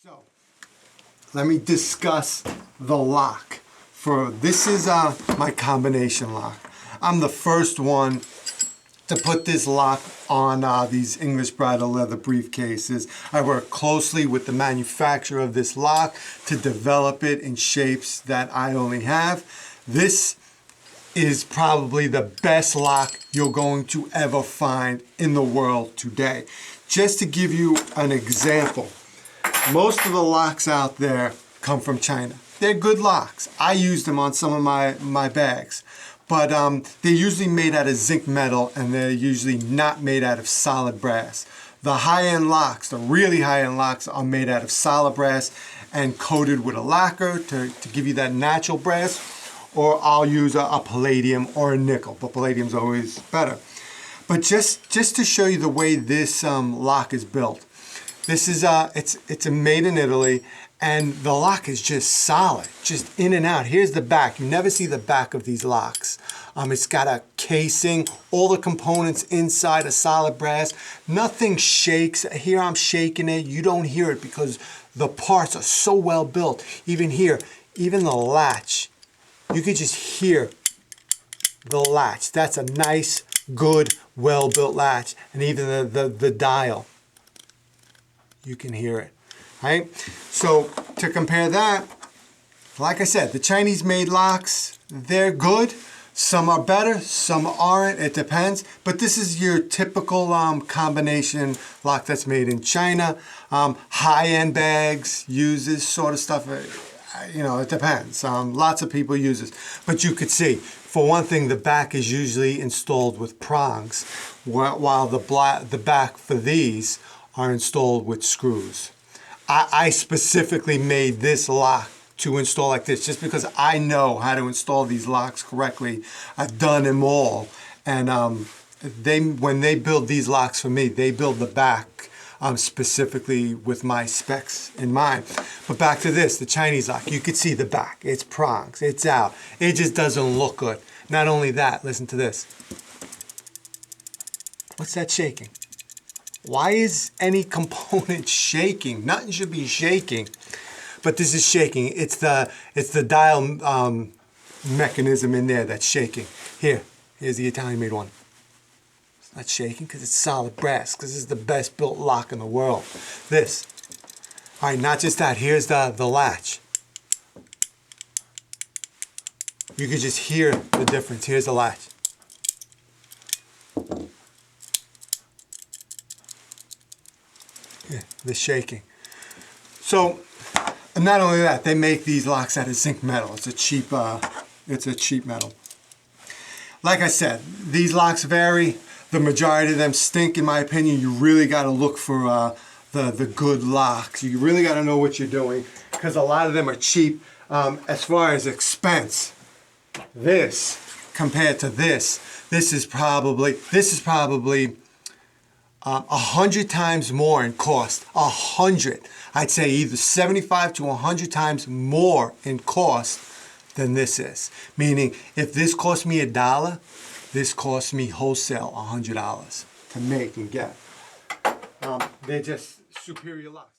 So let me discuss the lock. This is my combination lock. I'm the first one to put this lock on these English bridle leather briefcases. I work closely with the manufacturer of this lock to develop it in shapes that I only have. This is probably the best lock you're going to ever find in the world today. Just to give you an example, most of the locks out there come from China. They're good locks. I use them on some of my bags. But they're usually made out of zinc metal, and they're usually not made out of solid brass. The high-end locks, the really high-end locks, are made out of solid brass and coated with a lacquer to give you that natural brass, or I'll use a palladium or a nickel, but palladium's always better. But just to show you the way this lock is built, this is it's made in Italy, and the lock is just solid, just in and out. Here's the back. You never see the back of these locks. It's got a casing, all the components inside are solid brass. Nothing shakes. Here I'm shaking it. You don't hear it because the parts are so well built. Even here, even the latch, you could just hear the latch. That's a nice, good, well-built latch. And even the dial, you can hear it. Right? So to compare that, like I said, the Chinese made locks, they're good. Some are better, some aren't, it depends. But this is your typical combination lock that's made in China. High-end bags use this sort of stuff. You know, it depends. Lots of people use this. But you could see, for one thing, the back is usually installed with prongs, while the back for these are installed with screws. I specifically made this lock to install like this just because I know how to install these locks correctly. I've done them all, and when they build these locks for me, they build the back specifically with my specs in mind. But back to this, the Chinese lock, you could see the back. It's prongs, it's out. It just doesn't look good. Not only that, listen to this. What's that shaking? Why is any component shaking? Nothing should be shaking, but this is shaking. It's the dial mechanism in there that's shaking. Here's the Italian-made one. It's not shaking because it's solid brass, because this is the best built lock in the world. This. All right, not just that. Here's the latch. You could just hear the difference. Here's the latch. Yeah, the shaking. So, and not only that, they make these locks out of zinc metal. It's a cheap metal. Like I said, these locks vary. The majority of them stink, in my opinion. You really got to look for the good locks. You really got to know what you're doing, because a lot of them are cheap. As far as expense, this compared to this is probably 100 times more in cost. 100. I'd say either 75 to 100 times more in cost than this is. Meaning, if this cost me $1, this cost me wholesale $100 to make and get. They're just superior locks.